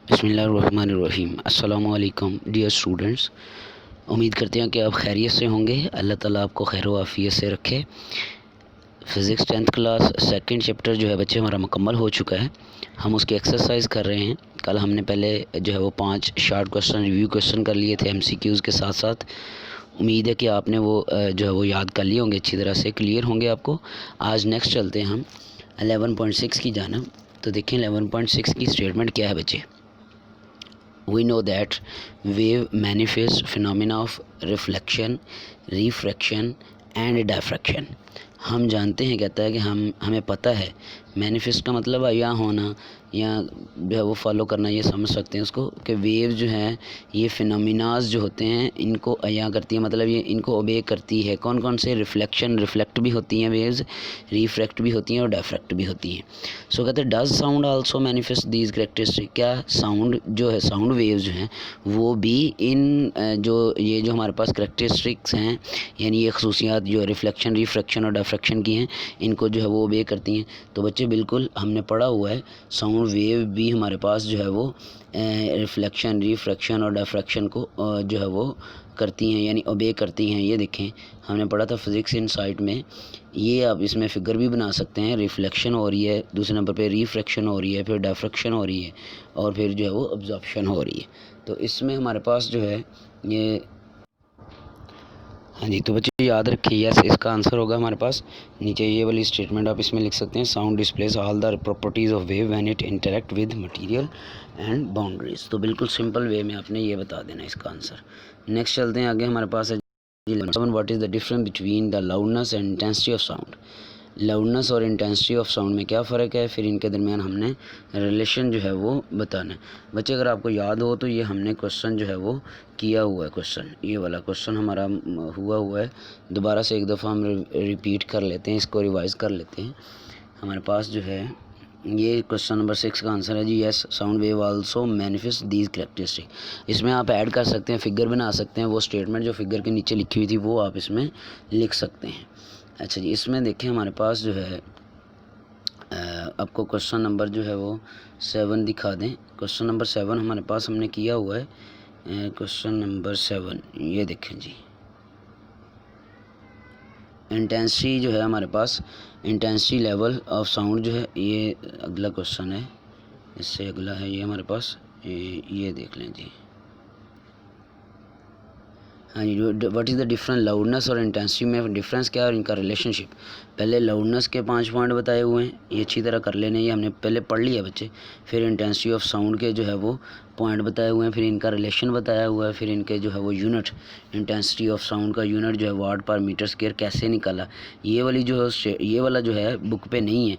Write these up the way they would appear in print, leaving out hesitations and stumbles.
बिस्मिल्लाहिर्रहमानिर्रहीम। अस्सलामु अलैकुम डियर स्टूडेंट्स, उम्मीद करते हैं कि आप खैरियत से होंगे। अल्लाह ताला आपको खैर व आफ़ियत से रखे। Physics 10th class second chapter जो है बच्चे हमारा मुकम्मल हो चुका है। हम उसकी एक्सरसाइज कर रहे हैं। कल हमने पहले जो है वो 5 शार्ट क्वेश्चन रिव्यू क्वेश्चन कर लिए थे MCQs के साथ साथ। उम्मीद है कि आपने वो जो है वो याद कर लिए होंगे, अच्छी तरह से क्लियर होंगे आपको। आज नेक्स्ट चलते हैं हम 11.6 की जानिब। तो देखें 11.6 की स्टेटमेंट क्या है बच्चे। We know that wave manifest phenomena of reflection, refraction and diffraction। हम जानते हैं, कहता है कि हमें पता है। मैनिफेस्ट का मतलब या होना या जो है वो फॉलो करना, ये समझ सकते हैं उसको कि वेव जो है ये फिनोमिनाज जो होते हैं इनको अया करती है, मतलब ये इनको ओबे करती है। कौन कौन से? रिफ्लेक्ट भी होती हैं वेव्स, रिफ्रैक्ट भी होती हैं और डायफ्रैक्ट भी होती हैं। सो कहते हैं does sound also manifest these characteristic. क्या साउंड जो है, साउंड वेव्स जो हैं वो भी इन जो हमारे पास करेक्टरिस्टिक्स हैं, यानी ये खसूसियात जो रिफ्लेक्शन, रिफ्रैक्शन और डायफ्रैक्शन की हैं, इनको जो है वो ओबे करती हैं। तो बच्चे बिल्कुल हमने पढ़ा हुआ है, साउंड वेव भी हमारे पास जो है वो रिफ्लेक्शन, रिफ्रैक्शन और डायफ्रैक्शन को जो है वो करती हैं, यानी ओबे करती हैं। ये देखें, हमने पढ़ा था फिज़िक्स इनसाइट में। ये आप इसमें फ़िगर भी बना सकते हैं। रिफ्लेक्शन हो रही है, दूसरे नंबर पे रिफ्रैक्शन हो रही है, फिर डायफ्रैक्शन हो रही है और फिर जो है वो अब्जॉर्प्शन हो रही है। तो इसमें हमारे पास जो है ये, हाँ जी, तो बच्चे याद रखिए, यस इसका आंसर होगा हमारे पास नीचे ये वाली स्टेटमेंट आप इसमें लिख सकते हैं। Sound displace all the properties of wave when it interact with material and boundaries. तो बिल्कुल सिंपल वे में आपने ये बता देना इसका आंसर। नेक्स्ट चलते हैं आगे। हमारे पास है what is the difference between the loudness and intensity of sound. Loudness और इंटेंसिटी ऑफ साउंड में क्या फ़र्क है, फिर इनके दरमियान हमने रिलेशन जो है वो बताना है। बच्चे अगर आपको याद हो तो ये हमने क्वेश्चन जो है वो किया हुआ है। क्वेश्चन, ये वाला क्वेश्चन हमारा हुआ है। दोबारा से एक दफ़ा हम रिपीट कर लेते हैं, इसको रिवाइज़ कर लेते हैं। हमारे पास जो है ये क्वेश्चन नंबर 6 का आंसर है जी, yes sound wave also manifest these characteristic. इसमें आप ऐड कर सकते हैं, फिगर बना सकते हैं। वो स्टेटमेंट जो फिगर के नीचे लिखी हुई थी वो आप इसमें लिख सकते हैं। अच्छा जी, इसमें देखें हमारे पास जो है आपको क्वेश्चन नंबर जो है वो 7 दिखा दें। क्वेश्चन नंबर 7 हमारे पास हमने किया हुआ है। क्वेश्चन नंबर 7 ये देखें जी, इंटेंसिटी जो है हमारे पास, इंटेंसिटी लेवल ऑफ साउंड जो है, ये अगला क्वेश्चन है। इससे अगला है ये हमारे पास, ये देख लें जी। हाँ जी, what is the difference loudness और इंटेंसिटी में डिफरेंस क्या है और इनका रिलेशनशिप। पहले लाउडनेस के 5 पॉइंट बताए हुए हैं, ये अच्छी तरह कर लेने, ये हमने पहले पढ़ लिया बच्चे। फिर इंटेंसिटी ऑफ साउंड के जो है वो पॉइंट बताए हुए हैं, फिर इनका रिलेशन बताया हुआ है, फिर इनके जो है वो यूनिट, इंटेंसिटी ऑफ साउंड का यूनिट जो है वाट पर मीटर स्क्वायर कैसे निकाला। ये वाली जो है, ये वाला जो है बुक पे नहीं है,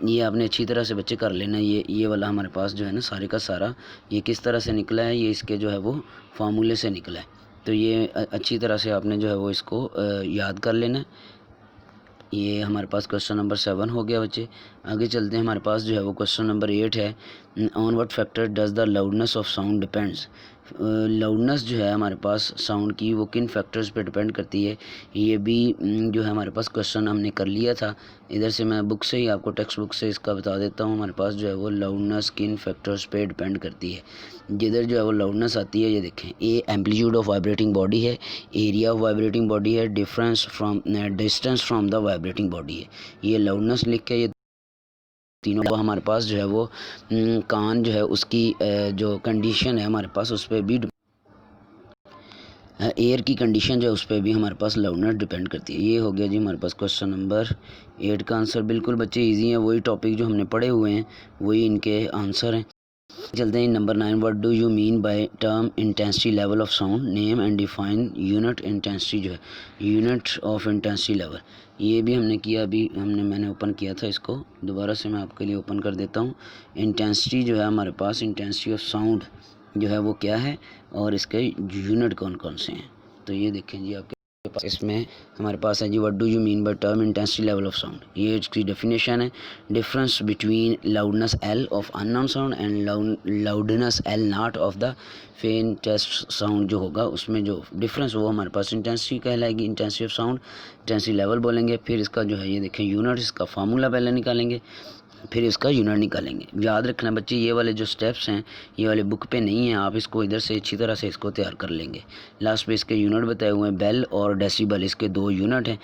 ये आपने अच्छी तरह से बच्चे कर लेना। ये वाला हमारे पास जो है ना सारे का सारा ये किस तरह से निकला है, ये इसके जो है वो फार्मूले से निकला है। तो ये अच्छी तरह से आपने जो है वो इसको याद कर लेना। ये हमारे पास क्वेश्चन नंबर 7 हो गया बच्चे। आगे चलते हैं, हमारे पास जो है वो क्वेश्चन नंबर 8 है। On what factor does the loudness of sound depends. Loudness जो है हमारे पास साउंड की, वो किन फैक्टर्स पे डिपेंड करती है। ये भी जो है हमारे पास क्वेश्चन हमने कर लिया था। इधर से मैं बुक से ही आपको, टेक्स्ट बुक से इसका बता देता हूँ। हमारे पास जो है वो लाउडनेस किन फैक्टर्स पे डिपेंड करती है। जिधर जो है वो लाउडनेस आती है, ये देखें, A amplitude of vibrating body है, एरिया ऑफ वाइब्रेटिंग बॉडी है, distance from the vibrating body है। ये लाउडनेस लिख के ये तीनों को हमारे पास जो है वो कान जो है उसकी जो कंडीशन है हमारे पास उस पर भी, एयर की कंडीशन जो है उस पर भी हमारे पास लाउडनेस डिपेंड करती है। ये हो गया जी हमारे पास क्वेश्चन नंबर 8 का आंसर। बिल्कुल बच्चे इजी हैं, वही टॉपिक जो हमने पढ़े हुए हैं वही इनके आंसर हैं। चलते हैं number 9, what do you mean by term intensity level of sound, name and define unit intensity जो है, यूनिट ऑफ इंटेंसिटी लेवल। ये भी हमने किया, अभी मैंने ओपन किया था इसको, दोबारा से मैं आपके लिए ओपन कर देता हूँ। इंटेंसिटी जो है हमारे पास, इंटेंसिटी ऑफ साउंड जो है वो क्या है और इसके यूनिट कौन कौन से हैं। तो ये देखें जी, आपके पास इसमें हमारे पास है जी, what do you mean by term intensity level of sound. ये इसकी डेफिनेशन है, difference between loudness L of unknown sound and loudness L nought of the faintest sound जो होगा उसमें जो डिफरेंस वो हमारे पास इंटेंसिटी कहलाएगी, intensity of sound. Intensity level बोलेंगे, फिर इसका जो है ये देखें यूनिट, इसका फार्मूला पहले निकालेंगे, फिर इसका यूनिट निकालेंगे। याद रखना बच्चे, ये वाले जो स्टेप्स हैं ये वाले बुक पे नहीं हैं, आप इसको इधर से अच्छी तरह से इसको तैयार कर लेंगे। लास्ट पे इसके यूनिट बताए हुए हैं, बेल और डेसिबल, इसके 2 यूनिट हैं।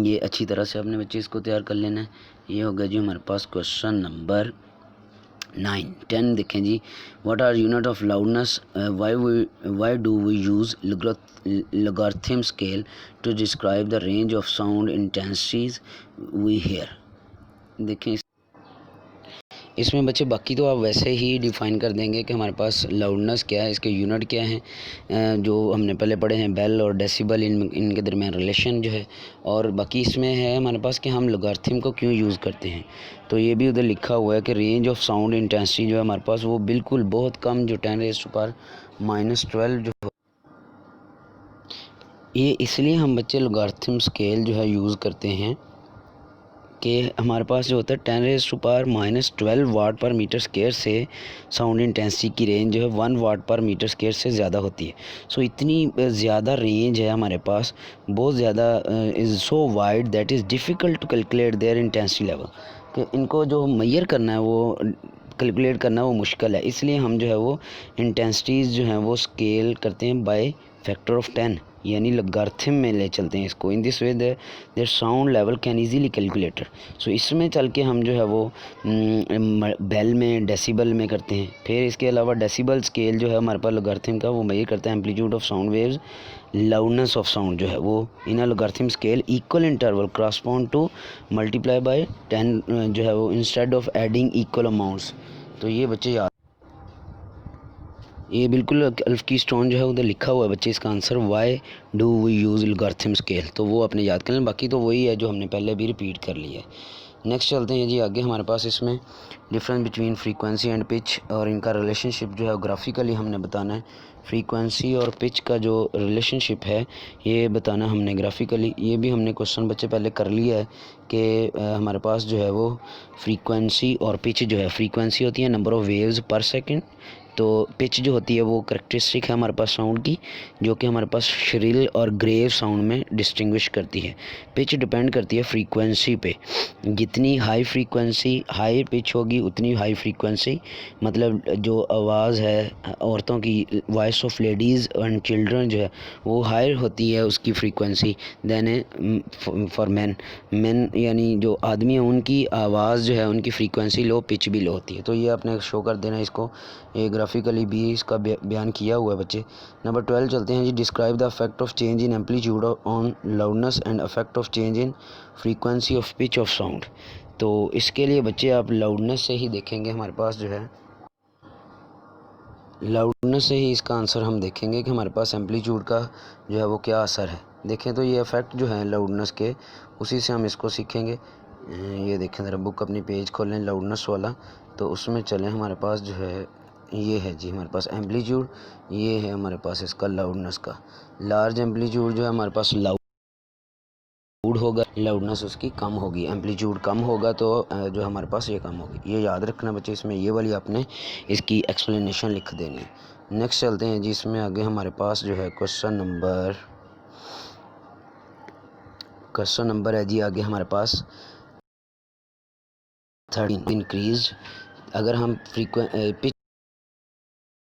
ये अच्छी तरह से अपने बच्चे इसको तैयार कर लेना है। ये होगा जी हमारे पास क्वेश्चन नंबर 10 देखें जी। What are unit of loudness, why do we use logarithm scale to describe the range of sound intensities we hear. देखें इसमें बच्चे बाकी तो आप वैसे ही डिफ़ाइन कर देंगे कि हमारे पास लाउडनेस क्या है, इसके यूनिट क्या हैं, जो हमने पहले पढ़े हैं बेल और डेसिबल, इनके दरमियान रिलेशन जो है। और बाकी इसमें है हमारे पास कि हम लॉगरिथम को क्यों यूज़ करते हैं, तो ये भी उधर लिखा हुआ है कि रेंज ऑफ साउंड इंटेंसिटी जो है हमारे पास वो बिल्कुल बहुत कम, जो 10⁻⁻12 जो ये इसलिए हम बच्चे लॉगरिथम स्केल जो है यूज़ करते हैं कि हमारे पास जो होता है 10⁻⁻12 वाट पर मीटर स्क्वायर से साउंड इंटेंसिटी की रेंज जो है 1 वाट पर मीटर स्क्वायर से ज़्यादा होती है। सो इतनी ज़्यादा रेंज है हमारे पास, बहुत ज़्यादा, is so wide that is difficult to calculate their intensity level, कि इनको जो मेजर करना है वो कैलकुलेट करना वो मुश्किल है। इसलिए हम जो है वो इंटेंसिटीज़ जो हैं वो स्केल करते हैं बाय फैक्टर ऑफ 10, यानी लॉगरिथम में ले चलते हैं इसको। In this way there sound level can easily calculator. So इसमें चल के हम जो है वो बेल में, डेसिबल में करते हैं। फिर इसके अलावा डेसिबल स्केल जो है हमारे पास लॉगरिथम का, वो मेजर करता है amplitude of sound waves, loudness of sound जो है वो in a logarithm scale equal interval correspond to multiply by 10 जो है वो instead of adding equal amounts. तो ये बच्चे याद, ये बिल्कुल अल्फ की स्टोन जो है उधर लिखा हुआ है बच्चे, इसका answer why do we use logarithm scale, तो वो अपने याद कर लें। बाकी तो वही है जो हमने पहले भी रिपीट कर लिया है। नेक्स्ट चलते हैं जी आगे। हमारे पास इसमें difference between frequency and pitch और इनका रिलेशनशिप जो है ग्राफिकली हमने बताना है। फ्रीक्वेंसी और पिच का जो रिलेशनशिप है ये बताना हमने ग्राफिकली। ये भी हमने क्वेश्चन बच्चे पहले कर लिया है कि हमारे पास जो है वो फ्रीक्वेंसी और पिच जो है, फ्रीक्वेंसी होती है नंबर ऑफ़ वेव्स पर सेकेंड, तो पिच जो होती है वो करेक्टरिस्टिक है हमारे पास साउंड की, जो कि हमारे पास श्रिल और ग्रेव साउंड में डिस्टिंग्विश करती है। पिच डिपेंड करती है फ्रीक्वेंसी पे, जितनी हाई फ्रीक्वेंसी हाई पिच होगी उतनी हाई फ्रीक्वेंसी, मतलब जो आवाज़ है औरतों की, voice of ladies and children जो है वो हायर होती है उसकी फ्रीक्वेंसी देन फॉर मैन यानी जो आदमी है उनकी आवाज़ जो है उनकी फ्रीक्वेंसी लो, पिच भी लो होती है। तो ये आपने शो कर देना इसको, ये ग्राफिकली भी इसका बयान किया हुआ है बच्चे। नंबर 12 चलते हैं जी। Describe the effect of change in amplitude on loudness and effect of change in frequency of pitch of sound. तो इसके लिए बच्चे आप लाउडनेस से ही देखेंगे, हमारे पास जो है लाउडनेस से ही इसका आंसर हम देखेंगे कि हमारे पास एम्पलीट्यूड का जो है वो क्या असर है। देखें तो ये इफ़ेक्ट जो है लाउडनेस के, उसी से हम इसको सीखेंगे। ये देखें ज़रा, बुक अपनी पेज खोलें लाउडनेस वाला, तो उसमें चलें। हमारे पास जो है ये है जी हमारे पास एम्पलीट्यूड, ये है हमारे पास इसका लाउडनेस का। लार्ज एम्पलीट्यूड जो है हमारे पास लाउड होगा, लाउडनेस उसकी कम होगी, एम्पलीट्यूड कम होगा तो जो हमारे पास ये कम होगी। ये याद रखना बच्चे, इसमें ये वाली आपने इसकी एक्सप्लेनेशन लिख देनी है। नेक्स्ट चलते हैं जी। इसमें आगे हमारे पास जो है क्वेश्चन नंबर है जी आगे हमारे पास 13 इंक्रीज। अगर हम पिच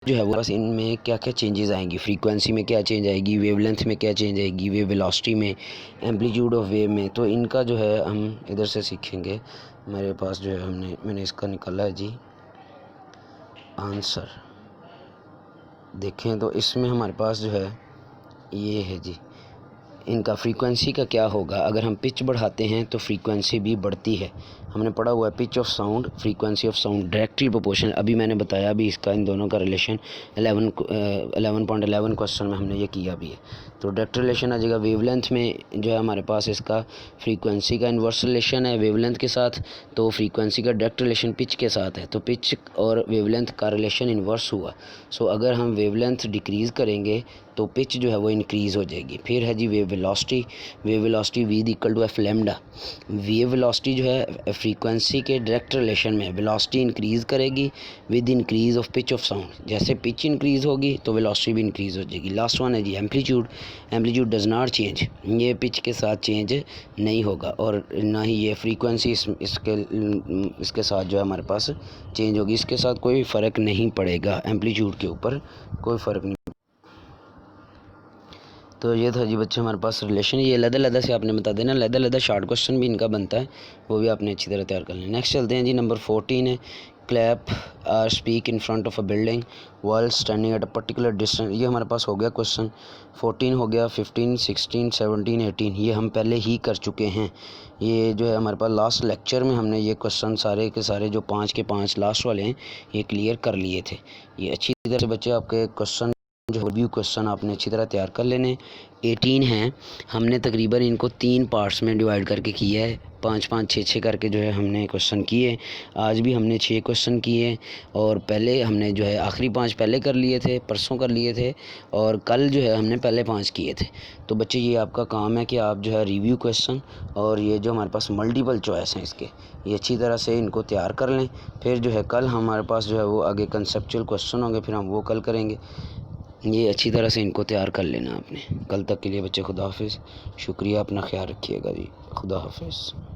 जो है वो बस इनमें क्या क्या चेंजेस आएंगी, फ्रीक्वेंसी में क्या चेंज आएगी, वेवलेंथ में क्या चेंज आएगी, वेव वेलोसिटी में, एम्पलीट्यूड ऑफ वेव में, तो इनका जो है हम इधर से सीखेंगे। मेरे पास जो है मैंने इसका निकाला है जी आंसर। देखें तो इसमें हमारे पास जो है ये है जी, इनका फ्रीक्वेंसी का क्या होगा। अगर हम पिच बढ़ाते हैं तो फ्रीक्वेंसी भी बढ़ती है। हमने पढ़ा हुआ है pitch of sound frequency of sound directly proportional. अभी मैंने बताया भी इसका, इन दोनों का रिलेशन 11.11 क्वेश्चन में हमने ये किया भी है। तो डायरेक्ट रिलेशन आ जाएगा। वेवलेंथ में जो है हमारे पास इसका फ्रीक्वेंसी का इन्वर्स रिलेशन है वेवलेंथ के साथ, तो फ्रीक्वेंसी का डायरेक्ट रिलेशन पिच के साथ है, तो पिच और वेवलेंथ का रिलेशन इन्वर्स हुआ। सो अगर हम वेवलेंथ डिक्रीज़ करेंगे तो पिच जो है वो इंक्रीज़ हो जाएगी। फिर है जी wave velocity, wave velocity V equal to F lambda. Wave velocity जो है फ्रीक्वेंसी के डायरेक्ट रिलेशन में, वेलोसिटी इंक्रीज़ करेगी with increase of pitch of sound. जैसे पिच इंक्रीज़ होगी तो वेलोसिटी भी इंक्रीज़ हो जाएगी। लास्ट वन है जी amplitude, amplitude does not change, ये पिच के साथ चेंज नहीं होगा और ना ही ये फ्रीक्वेंसी इसके साथ जो है हमारे पास चेंज होगी, इसके साथ कोई फ़र्क नहीं पड़ेगा, एम्पलीट्यूड के ऊपर कोई फ़र्क नहीं। तो ये था जी बच्चे हमारे पास रिलेशन। ये अलग-अलग से आपने बता देना, अलग-अलग शॉर्ट क्वेश्चन भी इनका बनता है, वो भी आपने अच्छी तरह तैयार कर लें। नेक्स्ट चलते हैं जी, नंबर 14 है clap or speak in front of a building while standing at a particular distance. ये हमारे पास हो गया क्वेश्चन 14 हो गया, 15, 16, 17, 18 ये हम पहले ही कर चुके हैं। ये जो है हमारे पास लास्ट लेक्चर में हमने ये क्वेश्चन सारे के सारे जो 5 के 5 लास्ट वाले हैं ये क्लियर कर लिए थे। ये अच्छी तरह से बच्चे आपके क्वेश्चन जो रिव्यू क्वेश्चन आपने अच्छी तरह तैयार कर लेने। 18 हैं, हमने तकरीबन इनको 3 पार्ट्स में डिवाइड करके किया है, 5-5, 6-6 करके जो है हमने क्वेश्चन किए। आज भी हमने 6 क्वेश्चन किए और पहले हमने जो है आखिरी 5 पहले कर लिए थे, परसों कर लिए थे और कल जो है हमने पहले 5 किए थे। तो बच्चे ये आपका काम है कि आप जो है रिव्यू क्वेश्चन और ये जो हमारे पास मल्टीपल चॉइस हैं इसके, ये अच्छी तरह से इनको तैयार कर लें। फिर जो है कल हमारे पास जो है वो आगे कंसेप्चुअल क्वेश्चन होंगे, फिर हम वो कल करेंगे। ये अच्छी तरह से इनको तैयार कर लेना आपने। कल तक के लिए बच्चे खुदा हाफिज़, शुक्रिया, अपना ख्याल रखिएगा जी, खुदा हाफिज़।